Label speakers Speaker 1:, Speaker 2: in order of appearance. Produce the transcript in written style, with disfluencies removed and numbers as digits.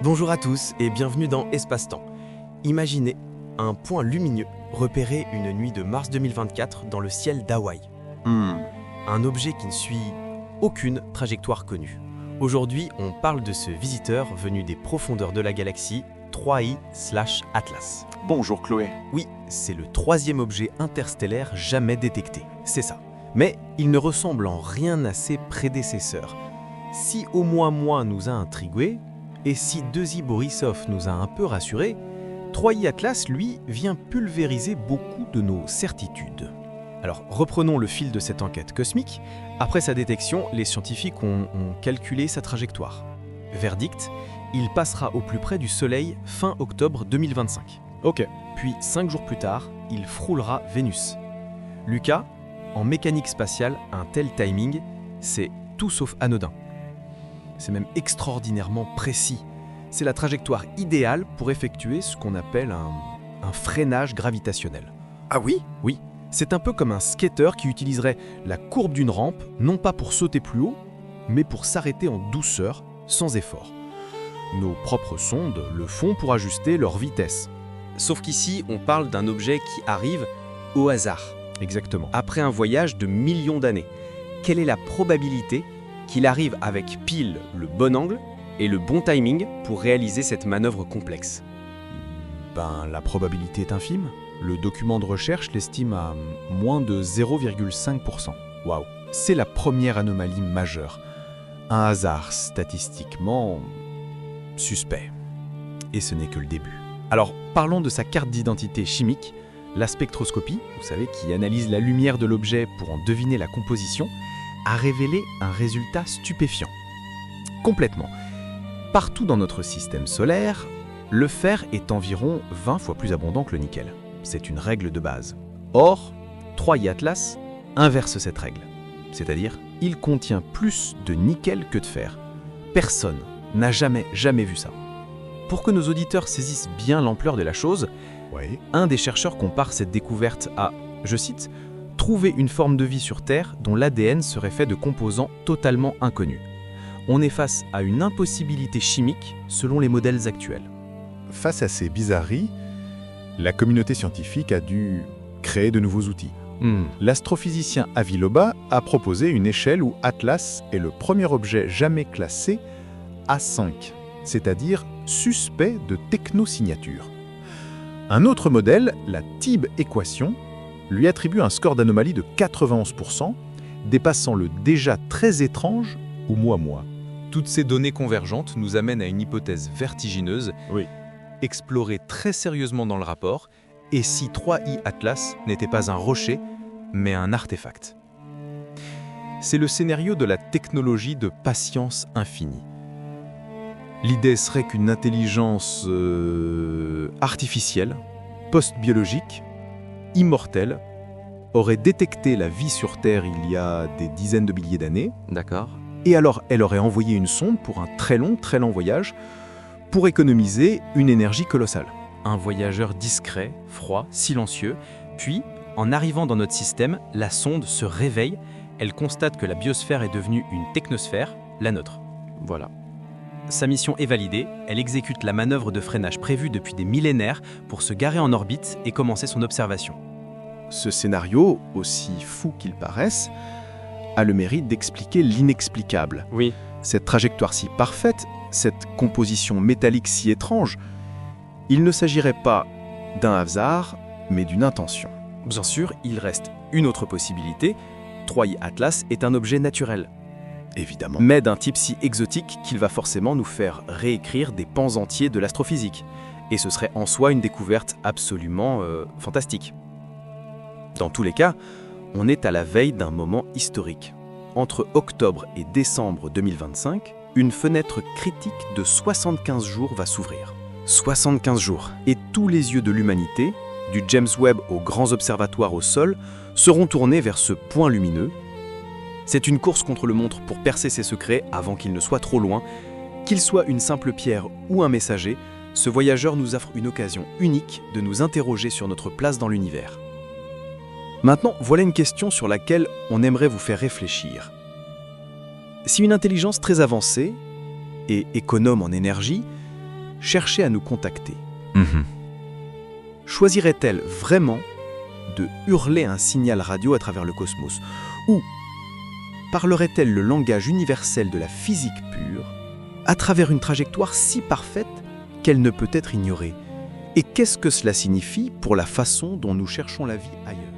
Speaker 1: Bonjour à tous et bienvenue dans Espace-Temps. Imaginez un point lumineux repéré une nuit de mars 2024 dans le ciel d'Hawaï. Un objet qui ne suit aucune trajectoire connue. Aujourd'hui, on parle de ce visiteur venu des profondeurs de la galaxie 3I/Atlas.
Speaker 2: Bonjour Chloé.
Speaker 1: Oui, c'est le troisième objet interstellaire jamais détecté, c'est ça. Mais il ne ressemble en rien à ses prédécesseurs. Si Oumuamua nous a intrigués, et si Deusi Borisov nous a un peu rassurés, 3I/Atlas, lui, vient pulvériser beaucoup de nos certitudes. Alors, reprenons le fil de cette enquête cosmique. Après sa détection, les scientifiques ont calculé sa trajectoire. Verdict, il passera au plus près du Soleil fin octobre 2025.
Speaker 2: Ok.
Speaker 1: Puis, 5 jours plus tard, il frôlera Vénus. Lucas, en mécanique spatiale, un tel timing, c'est tout sauf anodin. C'est même extraordinairement précis. C'est la trajectoire idéale pour effectuer ce qu'on appelle un freinage gravitationnel.
Speaker 2: Ah oui?
Speaker 1: Oui, c'est un peu comme un skateur qui utiliserait la courbe d'une rampe, non pas pour sauter plus haut, mais pour s'arrêter en douceur, sans effort. Nos propres sondes le font pour ajuster leur vitesse.
Speaker 3: Sauf qu'ici, on parle d'un objet qui arrive au hasard,
Speaker 1: Exactement.
Speaker 3: après un voyage de millions d'années. Quelle est la probabilité qu'il arrive avec pile le bon angle et le bon timing pour réaliser cette manœuvre complexe?
Speaker 2: La probabilité est infime. Le document de recherche l'estime à moins de 0,5%. Waouh. C'est la première anomalie majeure. Un hasard statistiquement suspect. Et ce n'est que le début. Alors, parlons de sa carte d'identité chimique, la spectroscopie, vous savez, qui analyse la lumière de l'objet pour en deviner la composition, a révélé un résultat stupéfiant. Complètement. Partout dans notre système solaire, le fer est environ 20 fois plus abondant que le nickel. C'est une règle de base. Or, 3I/Atlas inverse cette règle. C'est-à-dire, il contient plus de nickel que de fer. Personne n'a jamais vu ça. Pour que nos auditeurs saisissent bien l'ampleur de la chose, un des chercheurs compare cette découverte à, je cite, « trouver une forme de vie sur Terre dont l'ADN serait fait de composants totalement inconnus ». On est face à une impossibilité chimique selon les modèles actuels.
Speaker 4: Face à ces bizarreries, la communauté scientifique a dû créer de nouveaux outils. L'astrophysicien Avi Loba a proposé une échelle où Atlas est le premier objet jamais classé A5, c'est-à-dire suspect de technosignature. Un autre modèle, la TIB équation, lui attribue un score d'anomalie de 91%, dépassant le déjà très étrange Oumuamua.
Speaker 2: Toutes ces données convergentes nous amènent à une hypothèse vertigineuse, explorée très sérieusement dans le rapport, et si 3I/Atlas n'était pas un rocher, mais un artefact. C'est le scénario de la technologie de patience infinie. L'idée serait qu'une intelligence artificielle, post-biologique, immortelle, aurait détecté la vie sur Terre il y a des dizaines de milliers d'années,
Speaker 3: D'accord.
Speaker 2: et alors elle aurait envoyé une sonde pour un très long voyage pour économiser une énergie colossale.
Speaker 3: Un voyageur discret, froid, silencieux, puis, en arrivant dans notre système, la sonde se réveille, elle constate que la biosphère est devenue une technosphère, la nôtre. Voilà. Sa mission est validée, elle exécute la manœuvre de freinage prévue depuis des millénaires pour se garer en orbite et commencer son observation.
Speaker 2: Ce scénario, aussi fou qu'il paraisse, a le mérite d'expliquer l'inexplicable.
Speaker 3: Oui.
Speaker 2: Cette trajectoire si parfaite, cette composition métallique si étrange, il ne s'agirait pas d'un hasard, mais d'une intention.
Speaker 3: Bien sûr, il reste une autre possibilité. 3I/Atlas est un objet naturel,
Speaker 2: Évidemment.
Speaker 3: mais d'un type si exotique qu'il va forcément nous faire réécrire des pans entiers de l'astrophysique. Et ce serait en soi une découverte absolument fantastique. Dans tous les cas, on est à la veille d'un moment historique. Entre octobre et décembre 2025, une fenêtre critique de 75 jours va s'ouvrir. 75 jours. Et tous les yeux de l'humanité, du James Webb aux grands observatoires au sol, seront tournés vers ce point lumineux. C'est une course contre le montre pour percer ses secrets avant qu'il ne soit trop loin. Qu'il soit une simple pierre ou un messager, ce voyageur nous offre une occasion unique de nous interroger sur notre place dans l'univers. Maintenant, voilà une question sur laquelle on aimerait vous faire réfléchir. Si une intelligence très avancée et économe en énergie chercher à nous contacter, choisirait-elle vraiment de hurler un signal radio à travers le cosmos? Ou parlerait-elle le langage universel de la physique pure à travers une trajectoire si parfaite qu'elle ne peut être ignorée? Et qu'est-ce que cela signifie pour la façon dont nous cherchons la vie ailleurs?